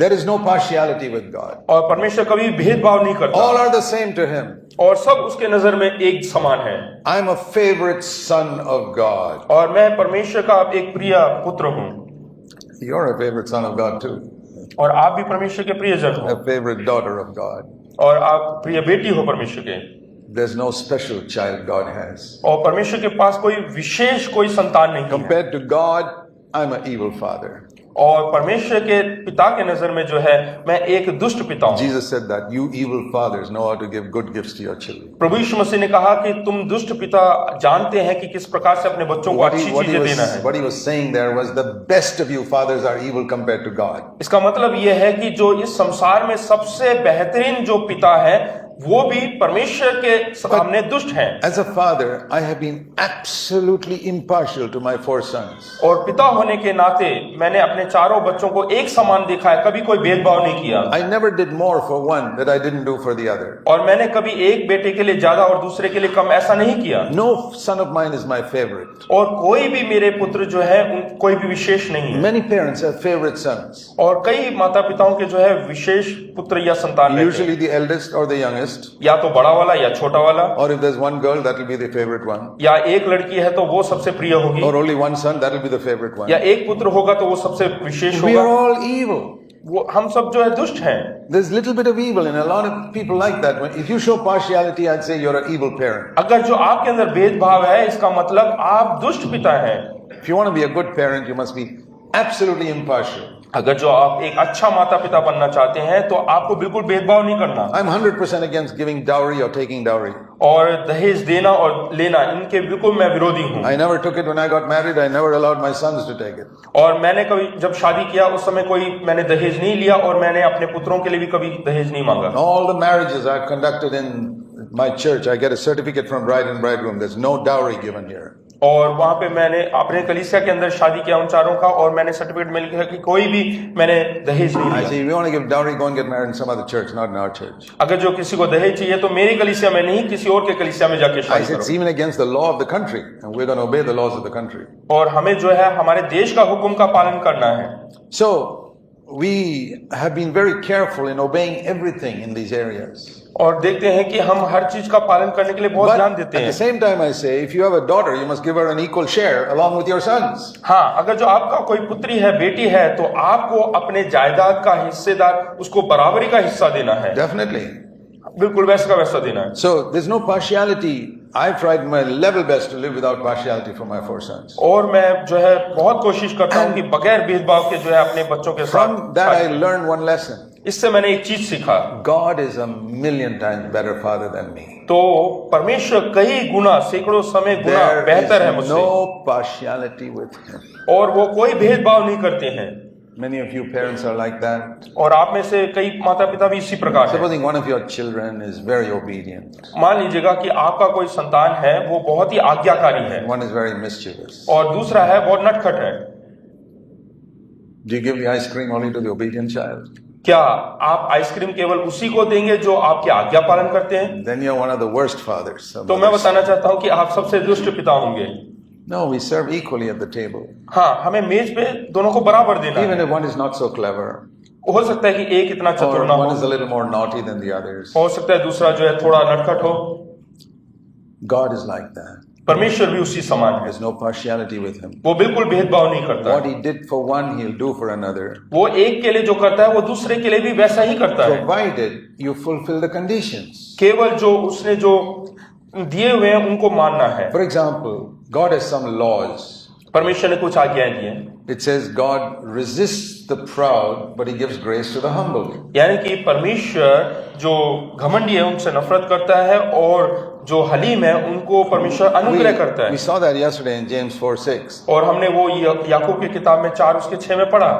There is no partiality with God. और परमेश्वर कभी भेदभाव नहीं करता। All are the same to him. और सब उसके नजर में एक समान है। I'm a favorite son of God. और मैं परमेश्वर का एक प्रिय पुत्र हूँ। You're a favorite son of God too. और आप भी परमेश्वर के प्रियजन हो। A favorite daughter of God. और आप प्रिय बेटी हो परमेश्वर के। There's no special child God has. और परमेश्वर के पास कोई विशेष कोई संतान नहीं है। Compared to God, I'm an evil father. और परमेश्वर के पिता के नजर में जो है मैं एक दुष्ट पिता हूँ। Jesus said that you evil fathers know how to give good gifts to your children. प्रभु यीशु मसीह ने कहा कि तुम दुष्ट पिता जानते हैं कि किस प्रकार से अपने बच्चों को अच्छी चीजें देना है। What he was saying there was the best of you fathers are evil compared to God. इसका मतलब यह है कि जो इस संसार में सबसे बेहतरीन जो पिता है वो भी परमेश्वर के सामने दुष्ट हैं। As a father, I have been absolutely impartial to my 4 sons. और पिता होने के नाते मैंने अपने चारों बच्चों को एक समान देखा है, कभी कोई भेदभाव नहीं किया। I never did more for one that I didn't do for the other. और मैंने कभी एक बेटे के लिए ज्यादा और दूसरे के लिए कम ऐसा नहीं किया। No son of mine is my favorite. और कोई भी मेरे पुत्र जो है कोई भी विशेष नहीं है। Many parents have favorite sons. और कई माता पिताओं के जो है विशेष पुत्र या संतान रहते हैं। Usually the eldest or the youngest. या तो बड़ा वाला या छोटा वाला। Or if there's one girl, that will be the favorite one. या एक लड़की है तो वो सबसे प्रिय होगी। Or only one son, that will be the favorite one. या एक पुत्र होगा तो वो सबसे विशेष We होगा। are all evil. वो हम सब जो है दुष्ट हैं। There's little bit of evil, and a lot of people like that. If you show partiality, I'd say you're an evil parent. अगर जो आपके अंदर भेदभाव है इसका मतलब आप दुष्ट पिता हैं। If you want to be a good parent, you must be absolutely impartial. अगर जो आप एक अच्छा माता पिता बनना चाहते हैं तो आपको बिल्कुल भेदभाव नहीं करना। I'm 100% against giving dowry or taking dowry. और दहेज देना और लेना इनके बिल्कुल मैं विरोधी हूँ। I never took it when I got married. I never allowed my sons to take it. और मैंने कभी जब शादी किया उस समय कोई मैंने दहेज नहीं लिया और मैंने अपने पुत्रों के लिए भी कभी दहेज नहीं मांगा। All the marriages I've conducted in my church, I get a certificate from bride and bridegroom. There's no dowry given here. और वहां पे मैंने अपने कलीसिया के अंदर शादी किया उन चारों का और मैंने सर्टिफिकेट में लिखा कि कोई भी मैंने दहेज नहीं I लिया। say, if you want to give dowry, go and get married in some other church, not in our church. अगर जो किसी को दहेज चाहिए तो मेरी कलीसिया में नहीं किसी और के कलीसिया में जाके I शादी say, it's करो। even against the law of the country, and we're going to obey the laws of the country. और हमें जो है हमारे देश का हुक्म का पालन करना है। So, we have been very careful in obeying everything in these areas. और देखते हैं कि हम हर चीज का पालन करने के लिए बहुत But ध्यान at देते the हैं। same time, I say, if you have a daughter, you must give her an equal share along with your sons. हाँ, अगर जो आपका कोई पुत्री है बेटी है तो आपको अपने जायदाद का हिस्सेदार उसको बराबरी का हिस्सा देना है। Definitely. बिल्कुल वैसा का वैसा देना है। So, there's no partiality. I've tried my level best to live without partiality for my 4 sons. और मैं जो है बहुत कोशिश करता हूँ कि बगैर भेदभाव के जो है अपने बच्चों के साथ। From that, I learned one lesson. इससे मैंने एक चीज सीखा। God is a million times better father than me. तो परमेश्वर कई गुना सैकड़ों समय गुना There बेहतर है is मुझसे। no partiality with him. और वो कोई भेदभाव नहीं करते हैं। Many of you parents are like that. और आप में से कई माता पिता भी इसी प्रकार हैं। Supposing one of your children is very obedient, मान लीजिएगा कि आपका कोई संतान है वो बहुत ही आज्ञाकारी है one is very mischievous. और दूसरा है बहुत नटखट है। Do you give the ice cream only to the obedient child? क्या आप आइसक्रीम केवल उसी को देंगे जो आपकी आज्ञा पालन करते हैं? Then you're one of the worst fathers. तो मैं बताना चाहता हूँ कि आप सबसे दुष्ट पिता होंगे। No, we serve equally at the table. हाँ, हमें मेज पे दोनों को बराबर देना Even है। if one is not so clever, हो सकता है कि एक इतना or चतुर ना one is a हो, little more naughty than the others. हो सकता है दूसरा जो है थोड़ा नटखट हो। God is like that. परमेश्वर भी उसी समान है। There's no partiality with him. वो बिल्कुल भेदभाव नहीं करता। What he did for one, he'll do for another. वो एक के लिए जो करता है वो दूसरे के लिए भी वैसा ही करता है। Provided you fulfill the conditions. केवल जो उसने जो दिए हुए हैं उनको मानना है। For example, God has some laws. परमेश्वर ने कुछ आज्ञाएं दी हैं। It says God resists the proud, but he gives grace to the humble. यानी कि परमेश्वर जो घमंडी है उनसे नफरत करता है और जो हलीम है उनको परमेश्वर अनुग्रह करता है। We saw that yesterday in James 4:6. और हमने वो याकूब की किताब में 4 उसके 6 में पढ़ा।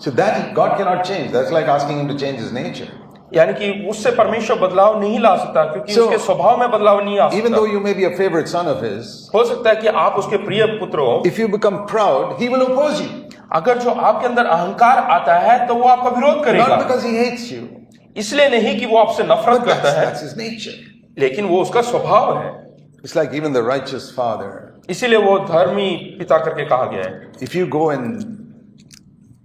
So that God cannot change. That's like asking him to change his nature. यानी कि उससे परमेश्वर बदलाव नहीं ला सकता क्योंकि So, उसके स्वभाव में बदलाव नहीं आ Even सकता। though you may be a favorite son of his, हो सकता है कि आप उसके प्रिय पुत्र हो, if you become proud, he will oppose you. अगर जो आपके अंदर अहंकार आता है तो वो आपका विरोध करेगा। Not because he hates you, इसलिए नहीं कि वो आपसे नफरत but करता है, that's his nature. लेकिन वो उसका स्वभाव है। It's like even the righteous father. इसीलिए वो धर्मी पिता करके कहा गया है। If you go and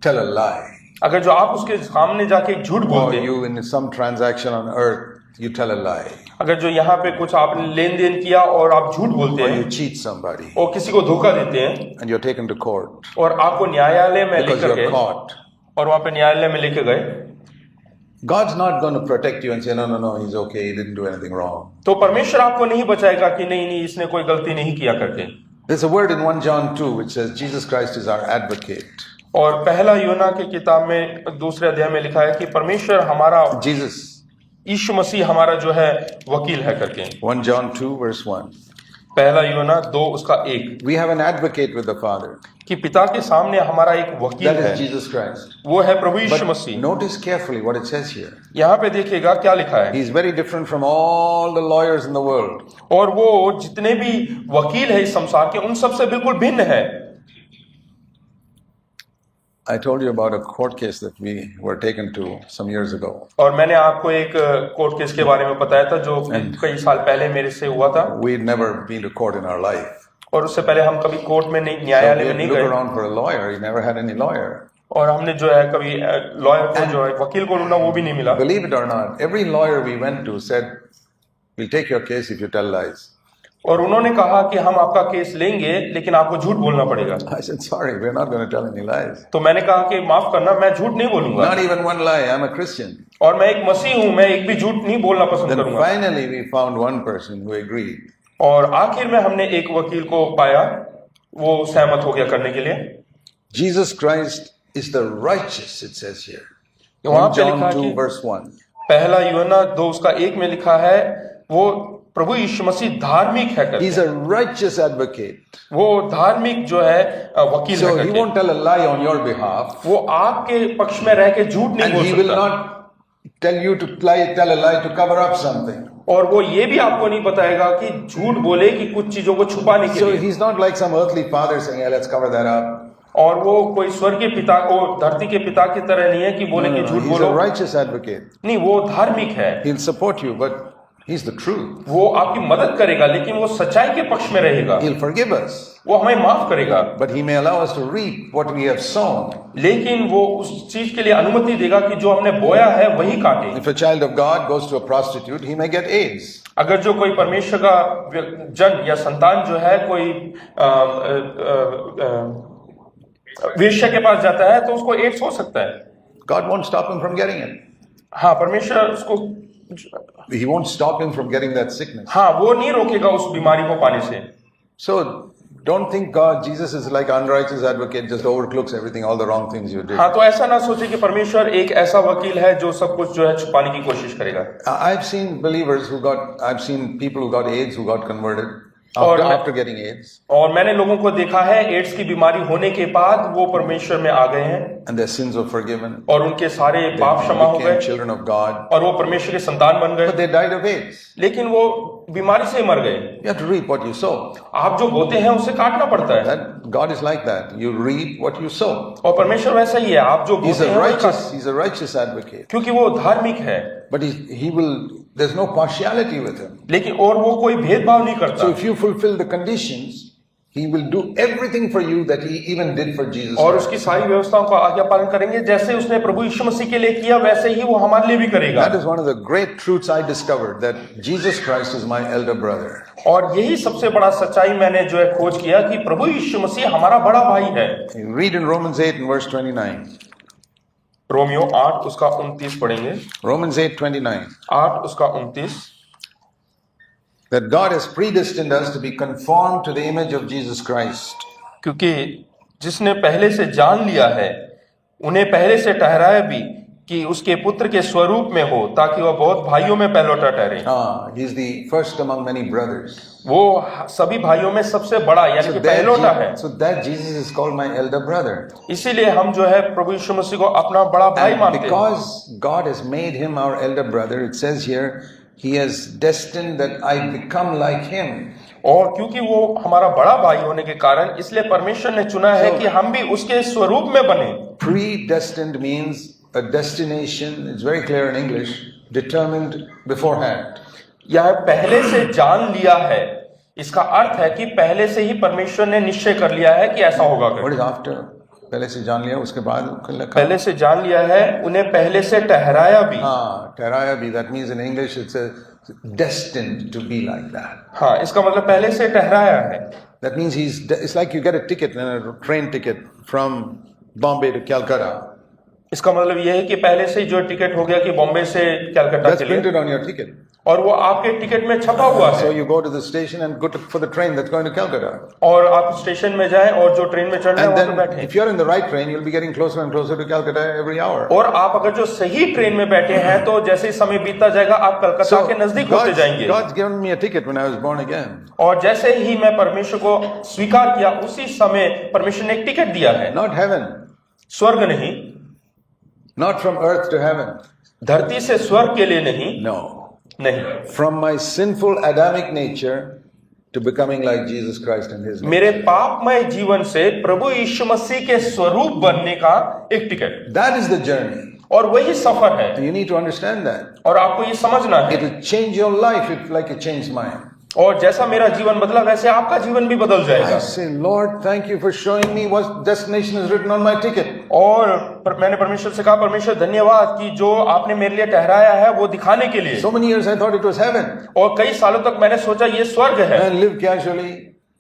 tell a lie, अगर जो आप उसके सामने जाके एक झूठ or बोलते हैं, you in some transaction on earth, you tell a lie, अगर जो यहाँ पे कुछ आपने लेन देन किया और आप झूठ बोलते or हैं you cheat somebody, और किसी को धोखा देते हैं and you're taken to court और आपको न्यायालय में because लेकर you're गए caught. और वहां पे न्यायालय में लेकर गए, God's not going to protect you and say, no, he's okay, he didn't do anything wrong. तो परमेश्वर आपको नहीं बचाएगा कि नहीं इसने कोई गलती नहीं किया करके। There's a word in 1 John 2 which says Jesus Christ is our advocate. और पहला यूना के किताब में दूसरे अध्याय में लिखा है कि परमेश्वर हमारा, Jesus, यीशु मसीह हमारा जो है वकील है करके। 1 John 2 verse 1. पहला यूना 2 उसका 1 We have an advocate with the Father. कि पिता के सामने हमारा एक वकील That है, is Jesus Christ. वो है प्रभु यीशु But Masih. notice carefully what it says here. यहाँ पे देखिएगा क्या लिखा है, He's very different from all the lawyers in the world. और वो जितने भी वकील है इस संसार के उन सब से बिल्कुल भिन्न है। I told you about a court case that we were taken to some years ago. और मैंने आपको एक कोर्ट केस के बारे में बताया था जो कई साल पहले मेरे से हुआ था, We'd never been to court in our life. और उससे पहले हम कभी कोर्ट में नहीं, So न्यायालय में we नहीं looked गए, around for a lawyer. He never had any lawyer. और हमने जो है कभी लॉयर को जो है वकील को ढूंढा, वो भी नहीं मिला। Believe it or not, every lawyer we went to said, we'll take your case if you tell lies. और उन्होंने कहा कि हम आपका केस लेंगे लेकिन आपको झूठ बोलना पड़ेगा। I said, sorry, we're not going to tell any lies. तो मैंने कहा कि माफ करना, मैं झूठ नहीं बोलूंगा, Not even one lie. I'm a Christian. और मैं एक मसीह हूं, मैं एक भी झूठ नहीं बोलना पसंद Then करूंगा। finally we found one person who agreed. और आखिर में हमने एक वकील को पाया, वो सहमत हो गया करने के लिए। Jesus Christ is the righteous, it says here. वहां 1 पे John लिखा 2 कि verse 1. पहला यूहन्ना 2 उसका 1 में लिखा है, वो प्रभु यीशु मसीह धार्मिक है करके। He's a righteous advocate. वो धार्मिक जो है वकील So है he करके। won't tell a lie on your behalf. वो आपके पक्ष में रह के झूठ नहीं And बोल he will सकता, not tell you to tell a lie to cover up something. और वो ये भी आपको नहीं बताएगा कि झूठ बोले कि कुछ चीजों को छुपाने के So लिए। he's not like some earthly father saying, yeah, let's cover that up. और वो कोई स्वर्गीय पिता को, धरती के पिता की तरह नहीं है कि बोले कि झूठ He's बोलो। a righteous advocate. नहीं, वो धार्मिक है, He'll support you, but he's the truth. वो आपकी मदद करेगा लेकिन वो सच्चाई के पक्ष में रहेगा, He'll forgive us, वो हमें माफ करेगा, but he may allow us to reap what we have sown. लेकिन वो उस चीज के लिए अनुमति देगा कि जो हमने बोया है वही काटे। If a child of God goes to a prostitute, he may get AIDS. अगर जो कोई परमेश्वर का जन या संतान जो है कोई वेश्या के पास जाता है तो उसको एड्स हो सकता है। God won't stop him from getting it. हाँ, परमेश्वर उसको, He won't stop him from getting that sickness. हाँ, वो नहीं रोकेगा उस बीमारी को पाने से। So don't think God, Jesus is like unrighteous advocate, just overlooks everything, all the wrong things you did. हाँ, तो ऐसा ना सोचे कि परमेश्वर एक ऐसा वकील है जो सब कुछ जो है छुपाने की कोशिश करेगा। I've seen believers I've seen people who got AIDS who got converted और after getting AIDS, और मैंने लोगों को देखा है एड्स की बीमारी होने के बाद वो परमेश्वर में आ गए हैं and their sins were forgiven. और उनके सारे पाप क्षमा हो Became गए children of God, और वो परमेश्वर के संतान बन but गए, they died of AIDS. लेकिन वो बीमारी से मर गए। You have to reap what you sow. आप जो बोते हैं उसे काटना पड़ता है, That God is like that. You reap what you sow. और परमेश्वर वैसा ही है, आप जो He's बोते a हैं वही righteous. काटते हैं। He's a righteous advocate. क्योंकि वो धार्मिक है, But he will. There's no partiality with him. लेकिन और वो कोई भेदभाव नहीं So करता, if you fulfill the conditions, he will do everything for you that he even did for Jesus और Christ. उसकी सारी व्यवस्थाओं का आज्ञा पालन करेंगे, जैसे उसने प्रभु यीशु मसीह के लिए किया वैसे ही वो हमारे लिए भी करेगा। That is one of the great truths I discovered, that Jesus Christ is my elder brother. और यही सबसे बड़ा सच्चाई मैंने जो है खोज किया कि प्रभु यीशु मसीह हमारा बड़ा भाई है। You read in Romans 8 and verse 29. Romeo 8 उसका 29 पढ़ेंगे, Romans 8:29. 8 उसका 29, That God has predestined us to be conformed to the image of Jesus Christ. क्योंकि जिसने पहले से जान लिया है उन्हें पहले से ठहराया भी कि उसके पुत्र के स्वरूप में हो, ताकि वह बहुत भाइयों में पहलौठा ठहरे। He's the first among many brothers. वो सभी भाइयों में सबसे बड़ा यानी कि पहलौठा है। So that Jesus is called my elder brother. इसीलिए हम जो है प्रभु यीशु मसीह को अपना बड़ा भाई And मानते हैं। because God has made him our elder brother, it says here, he has destined that I become like him. और क्योंकि वो हमारा बड़ा भाई होने के कारण इसलिए परमेश्वर ने चुना है कि हम भी उसके स्वरूप में बने। Predestined means a destination, it's very clear in English, determined beforehand. यह पहले से जान लिया है, इसका अर्थ है कि पहले से ही परमेश्वर ने निश्चय कर लिया है कि ऐसा होगा What करके। is after? पहले से जान लिया, उसके बाद लिखा। पहले से जान लिया है, उन्हें पहले से ठहराया भी। हाँ, ठहराया भी, that means in English it's a destined to be like that. हाँ, इसका मतलब पहले से ठहराया है। That means it's like you get a ticket, a train ticket from Bombay to Calcutta. इसका मतलब यह है कि पहले से जो टिकट हो गया कि बॉम्बे से कलकत्ता That's के लिए, printed on your ticket. और वो आपके टिकट में छपा हुआ So है। you go to the station and go for the train that's going to Calcutta. और आप स्टेशन में जाएं और जो ट्रेन में चढ़ना है And वहां पे then बैठे। if you're in the right train, you'll be getting closer and closer to Calcutta every hour. और आप अगर जो सही ट्रेन में बैठे हैं तो जैसे ही समय बीतता जाएगा आप कलकत्ता So के नजदीक होते जाएंगे। God's given me a ticket when I was born again. और जैसे ही मैं परमेश्वर को स्वीकार किया उसी समय परमेश्वर ने एक टिकट दिया है। Not heaven, स्वर्ग नहीं, not from earth to heaven. धरती से स्वर्ग के लिए नहीं, No. नहीं, From my sinful Adamic nature to becoming like Jesus Christ in His name. मेरे पापमय जीवन से प्रभु यीशु मसीह के स्वरूप बनने का एक ticket, That is the journey. और वही सफर है। You need to understand that. और आपको ये समझना है, It will change your life if like it changed mine. और जैसा मेरा जीवन बदला वैसे आपका जीवन भी बदल जाएगा। I say, Lord, thank you for showing me what destination is written on my ticket. और मैंने परमेश्वर से कहा, परमेश्वर धन्यवाद कि जो आपने मेरे लिए ठहराया है वो दिखाने के लिए। So many years I thought it was heaven और कई सालों तक मैंने सोचा ये स्वर्ग है, and lived casually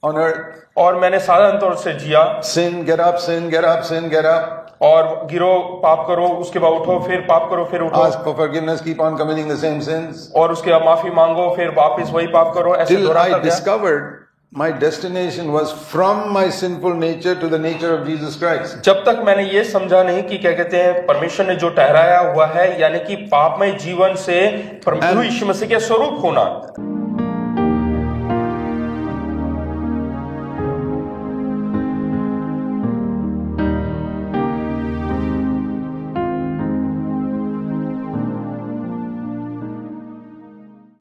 on earth. और मैंने साधारण तौर से जिया, Sin, get up, sin, get up, sin, get up. और गिरो पाप करो, उसके बाद उठो, फिर पाप करो, फिर उठो, Ask for forgiveness, keep on committing the same sins. और उसके बाद माफी मांगो, फिर वापस वही पाप करो, ऐसे Till दोहराता I गया। discovered my destination was from my sinful nature to the nature of Jesus Christ. जब तक मैंने ये समझा नहीं कि क्या कहते हैं परमेश्वर ने जो ठहराया हुआ है, यानी कि पापमय जीवन से प्रभु यीशु मसीह के स्वरूप होना।